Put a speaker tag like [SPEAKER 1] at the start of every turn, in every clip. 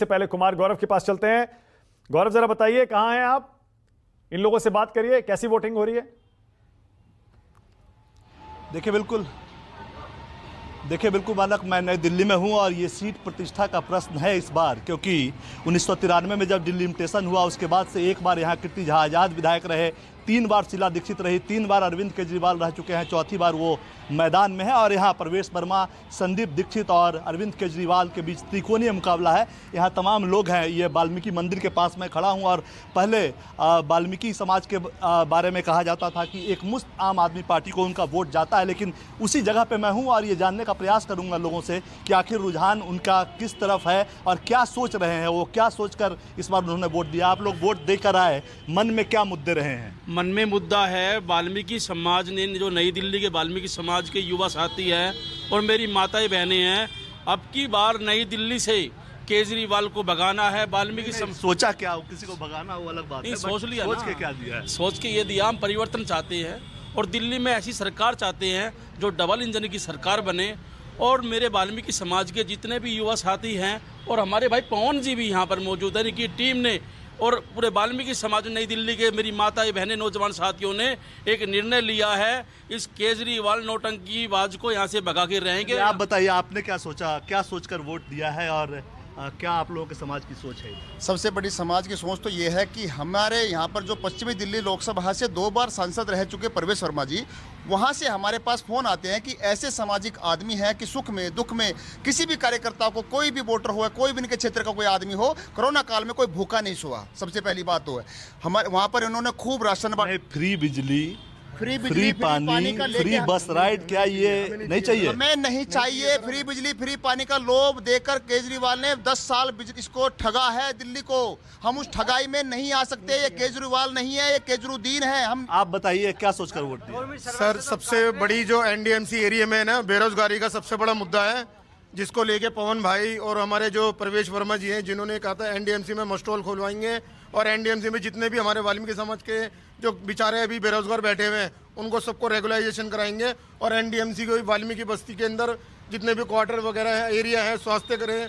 [SPEAKER 1] से पहले कुमार गौरव के पास चलते हैं। गौरव जरा बताइए कहां हैं आप, इन लोगों से बात करिए, कैसी वोटिंग हो रही है?
[SPEAKER 2] देखिए बिल्कुल मानक, मैं नई दिल्ली में हूं और ये सीट प्रतिष्ठा का प्रश्न है इस बार, क्योंकि 1993 में जब डिलिमिटेशन हुआ उसके बाद से एक बार यहाँ कीर्ति झा आज़ाद विधायक रहे, 3 बार शीला दीक्षित रही, 3 बार अरविंद केजरीवाल रह चुके हैं, चौथी बार वो मैदान में है। और यहाँ प्रवेश वर्मा, संदीप दीक्षित और अरविंद केजरीवाल के बीच त्रिकोणीय मुकाबला है। यहाँ तमाम लोग हैं। ये वाल्मीकि मंदिर के पास मैं खड़ा हूँ और पहले वाल्मीकि समाज के बारे में कहा जाता था कि एक मुश्त आम आदमी पार्टी को उनका वोट जाता है, लेकिन उसी जगह पर मैं हूँ और ये जानने का प्रयास करूँगा लोगों से कि आखिर रुझान उनका किस तरफ है और क्या सोच रहे हैं, वो क्या सोचकर इस बार उन्होंने वोट दिया। आप लोग वोट देकर आए, मन में क्या मुद्दे रहे हैं?
[SPEAKER 3] मन में मुद्दा है वाल्मीकि समाज ने, जो नई दिल्ली के वाल्मीकि समाज के युवा साथी हैं और मेरी माताएं बहनें हैं, अब की बार नई दिल्ली से केजरीवाल को भगाना है। वाल्मीकि
[SPEAKER 2] सोचा क्या हो, किसी को भगाना हो अलग बात है,
[SPEAKER 3] सोच लिया,
[SPEAKER 2] सोच के क्या दिया है?
[SPEAKER 3] सोच के ये दिया, हम परिवर्तन चाहते हैं और दिल्ली में ऐसी सरकार चाहते हैं जो डबल इंजन की सरकार बने। और मेरे वाल्मीकि समाज के जितने भी युवा साथी हैं और हमारे भाई पवन जी भी यहाँ पर मौजूद है, इनकी टीम ने और पूरे वाल्मीकि समाज नई दिल्ली के मेरी माताएं बहनें नौजवान साथियों ने एक निर्णय लिया है, इस केजरीवाल नौटंकीबाज को यहाँ से भगा के रहेंगे।
[SPEAKER 2] आप बताइए, आपने क्या सोचा, क्या सोचकर वोट दिया है और क्या आप लोगों के समाज की सोच है?
[SPEAKER 4] सबसे बड़ी समाज की सोच तो ये है कि हमारे यहाँ पर जो पश्चिमी दिल्ली लोकसभा से 2 बार सांसद रह चुके प्रवेश वर्मा जी, वहाँ से हमारे पास फ़ोन आते हैं कि ऐसे सामाजिक आदमी हैं कि सुख में दुख में किसी भी कार्यकर्ता को, कोई भी वोटर हो, कोई भी इनके क्षेत्र का कोई आदमी हो, कोरोना काल में कोई भूखा नहीं सोआ। सबसे पहली बात तो है हमारे वहाँ पर इन्होंने खूब राशन,
[SPEAKER 2] फ्री बिजली, फ्री पानी, फ्री बस राइड, क्या ये नहीं चाहिए?
[SPEAKER 4] हमें नहीं चाहिए फ्री बिजली फ्री पानी का लोभ देकर केजरीवाल ने 10 साल इसको ठगा है दिल्ली को। हम उस ठगाई में नहीं आ सकते। ये केजरीवाल नहीं है, ये केजरुद्दीन है। हम
[SPEAKER 2] आप बताइए क्या सोचकर वोट दिया?
[SPEAKER 5] सर, सबसे बड़ी जो एनडीएमसी एरिया में है ना, बेरोजगारी का सबसे बड़ा मुद्दा है, जिसको लेके पवन भाई और हमारे जो प्रवेश वर्मा जी हैं, जिन्होंने कहा था एनडीएमसी में मस्टॉल खोलवाएंगे और एनडीएमसी में जितने भी हमारे वाल्मीकि समाज के जो बेचारे अभी बेरोजगार बैठे हुए हैं उनको सबको रेगुलाइजेशन कराएंगे और एनडीएमसी को वाल्मीकि बस्ती के अंदर जितने भी क्वार्टर वगैरह है, एरिया है, स्वास्थ्य करें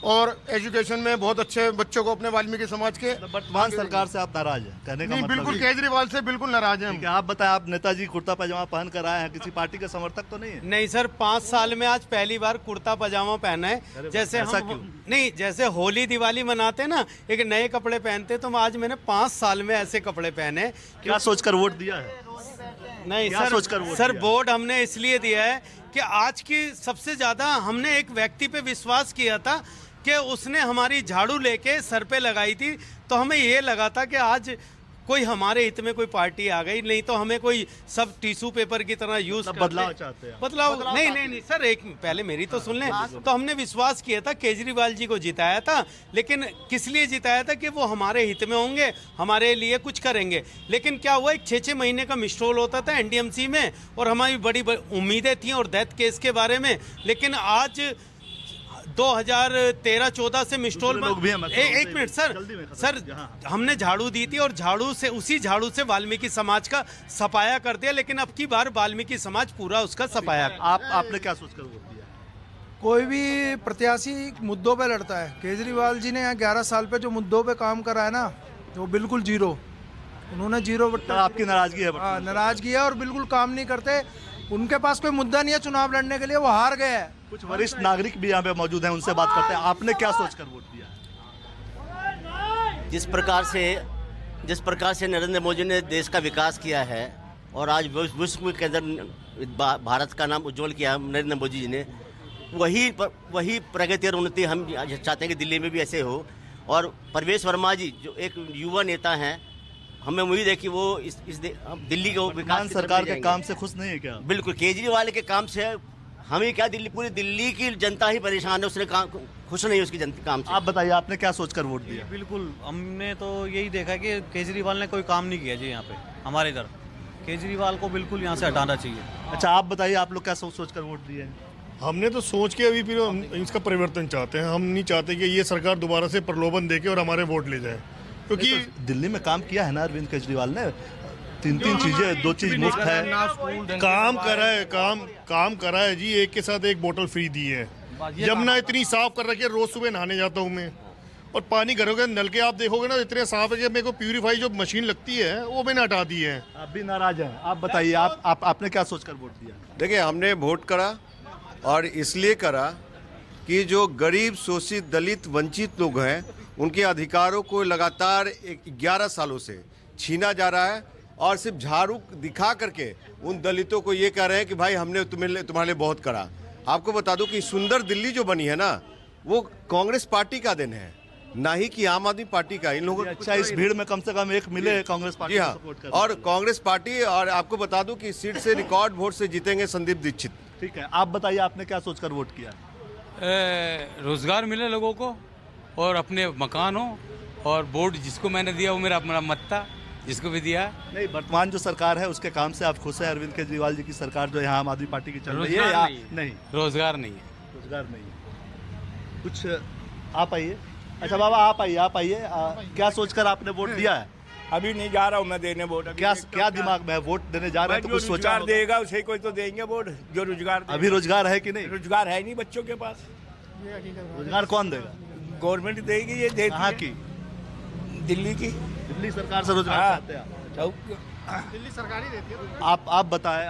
[SPEAKER 5] और एजुकेशन में बहुत अच्छे बच्चों को अपने वाल्मीकि समाज के।
[SPEAKER 2] वर्तमान सरकार से आप नाराज हैं कहने का
[SPEAKER 5] नहीं,
[SPEAKER 2] मतलब?
[SPEAKER 5] बिल्कुल केजरीवाल से बिल्कुल नाराज हैं।
[SPEAKER 2] आप बताएं, आप नेताजी कुर्ता पजामा पहन कर आए हैं, किसी पार्टी के समर्थक तो नहीं है?
[SPEAKER 6] नहीं सर, 5 साल में आज पहली बार कुर्ता पजामा पहना है। जैसे हम नहीं, जैसे होली दिवाली मनाते ना, एक नए कपड़े पहनते, तो आज मैंने 5 साल में ऐसे कपड़े पहने।
[SPEAKER 2] क्या सोचकर वोट दिया है?
[SPEAKER 6] नहीं
[SPEAKER 2] क्या सोचकर
[SPEAKER 6] वोट हमने इसलिए दिया है कि आज की सबसे ज्यादा हमने एक व्यक्ति पे विश्वास किया था कि उसने हमारी झाड़ू लेके सर पे लगाई थी, तो हमें ये लगा था कि आज कोई हमारे हित में कोई पार्टी आ गई, नहीं तो हमें कोई सब टिश्यू पेपर की तरह यूज
[SPEAKER 2] बदलाव चाहते हैं?
[SPEAKER 6] बदलाव नहीं सर, एक पहले मेरी तो सुन लें। तो हमने विश्वास किया था, केजरीवाल जी को जिताया था, लेकिन किस लिए जिताया था कि वो हमारे हित में होंगे, हमारे लिए कुछ करेंगे। लेकिन क्या हुआ, एक 6-6 महीने का मिस्ट्रोल होता था एनडीएमसी में और हमारी बड़ी उम्मीदें थी और डेथ केस के बारे में, लेकिन आज 2013-14 से मिस्ट्रोल एक मिनट सर, हमने झाड़ू दी थी और उसी झाड़ू से वाल्मीकि समाज का सफाया कर दिया, लेकिन अब की बार वाल्मीकि समाज पूरा उसका सफाया।
[SPEAKER 2] आपने क्या सोचकर वोट दिया?
[SPEAKER 7] कोई भी प्रत्याशी मुद्दों पे लड़ता है। केजरीवाल जी ने यहाँ 11 साल पे जो मुद्दों पे काम करा है ना, वो बिल्कुल जीरो, उन्होंने जीरो।
[SPEAKER 2] आपकी नाराजगी है?
[SPEAKER 7] हाँ, नाराजगी है और बिल्कुल काम नहीं करते। उनके पास कोई मुद्दा नहीं है चुनाव लड़ने के लिए, वो हार गए हैं।
[SPEAKER 2] कुछ वरिष्ठ नागरिक भी यहाँ पे मौजूद हैं, उनसे बात करते हैं। आपने क्या सोचकर वोट दिया?
[SPEAKER 8] जिस प्रकार से नरेंद्र मोदी ने देश का विकास किया है और आज विश्व के अंदर भारत का नाम उज्जवल किया नरेंद्र मोदी जी ने, वही प्रगति और उन्नति हम चाहते हैं कि दिल्ली में भी ऐसे हो। और प्रवेश वर्मा जी जो एक युवा नेता हैं, हमें उम्मीद है कि वो इस दिल्ली को विकास
[SPEAKER 2] सरकार के काम से खुश नहीं है क्या?
[SPEAKER 8] बिल्कुल, केजरीवाल के काम से हमें क्या, पूरी दिल्ली की जनता ही परेशान है, उसने काम खुश नहीं है उसकी जनता काम से।
[SPEAKER 2] आप बताइए, आपने क्या सोचकर वोट दिया?
[SPEAKER 9] बिल्कुल, हमने तो यही देखा कि केजरीवाल ने कोई काम नहीं किया जी यहाँ पे हमारे इधर। केजरीवाल को बिल्कुल यहाँ से हटाना चाहिए।
[SPEAKER 2] अच्छा, आप बताइए, आप लोग क्या सोचकर वोट दिए?
[SPEAKER 5] हमने तो सोच के अभी फिर इसका परिवर्तन चाहते हैं। हम नहीं चाहते कि ये सरकार दोबारा से प्रलोभन देके और हमारे वोट ले जाए, क्योंकि
[SPEAKER 2] तो दिल्ली में काम किया है ना अरविंद केजरीवाल ने, 3 चीजें, 2 चीज मुफ्त है।
[SPEAKER 5] काम करा है जी, एक के साथ एक बोतल फ्री दी है। यमुना इतनी साफ कर रखी है, रोज सुबह नहाने जाता हूँ मैं। और पानी घरों के नल के आप देखोगे ना इतने साफ है कि मेरे को प्यूरीफाई जो मशीन लगती है वो मैंने हटा दी है।
[SPEAKER 2] आप भी नाराज हैं। आप बताइए, आपने क्या सोचकर वोट दिया?
[SPEAKER 10] देखिए, हमने वोट करा और इसलिए करा कि जो गरीब, शोषित, दलित, वंचित लोग हैं उनके अधिकारों को लगातार 11 सालों से छीना जा रहा है और सिर्फ झाड़ू दिखा करके उन दलितों को ये कह रहे हैं कि भाई हमने तुम्हारे लिए बहुत करा। आपको बता दूं कि सुंदर दिल्ली जो बनी है ना, वो कांग्रेस पार्टी का दिन है, ना ही कि आम आदमी पार्टी का। इन लोगों
[SPEAKER 2] अच्छा, इस भीड़ में कम से कम एक मिले कांग्रेस पार्टी
[SPEAKER 10] जी
[SPEAKER 2] को
[SPEAKER 10] हाँ,
[SPEAKER 2] सपोर्ट कर।
[SPEAKER 10] और कांग्रेस पार्टी, और आपको बता दूं कि इस सीट से रिकॉर्ड वोट से जीतेंगे संदीप दीक्षित।
[SPEAKER 2] ठीक है, आप बताइए आपने क्या सोचकर वोट किया?
[SPEAKER 11] रोजगार मिले लोगों को और अपने मकान हो, और वोट जिसको मैंने दिया वो मेरा मत था, जिसको भी दिया।
[SPEAKER 2] नहीं, वर्तमान जो सरकार है उसके काम से आप खुश हैं? अरविंद केजरीवाल जी की सरकार जो यहाँ आम आदमी पार्टी की चल रही है या नहीं?
[SPEAKER 11] रोजगार नहीं है।
[SPEAKER 2] रोजगार नहीं है। कुछ आप आइए। अच्छा बाबा, आप आइए। क्या सोचकर आपने वोट दिया है?
[SPEAKER 12] अभी नहीं जा रहा हूँ मैं देने वोट।
[SPEAKER 2] क्या दिमाग में है? वोट देने जा रहे हैं तो कुछ सोचा होगा?
[SPEAKER 12] देगा उसे कोई तो देंगे वोट, जो रोजगार।
[SPEAKER 2] अभी रोजगार है कि नहीं?
[SPEAKER 12] रोजगार है नहीं बच्चों के पास।
[SPEAKER 2] रोजगार कौन देगा?
[SPEAKER 12] गवर्नमेंट देगी। ये देती
[SPEAKER 2] कहाँ
[SPEAKER 12] है।
[SPEAKER 2] की?
[SPEAKER 12] दिल्ली की।
[SPEAKER 2] दिल्ली सरकार से रोजगार चाहते हैं?
[SPEAKER 5] दिल्ली सरकार ही देती है।
[SPEAKER 2] आप बताएं,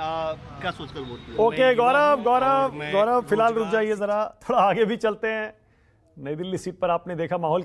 [SPEAKER 2] क्या सोचकर वोट दिया?
[SPEAKER 1] ओके गौरव, फिलहाल रुक जाइए जरा, थोड़ा आगे भी चलते हैं। नई दिल्ली सीट पर आपने देखा माहौल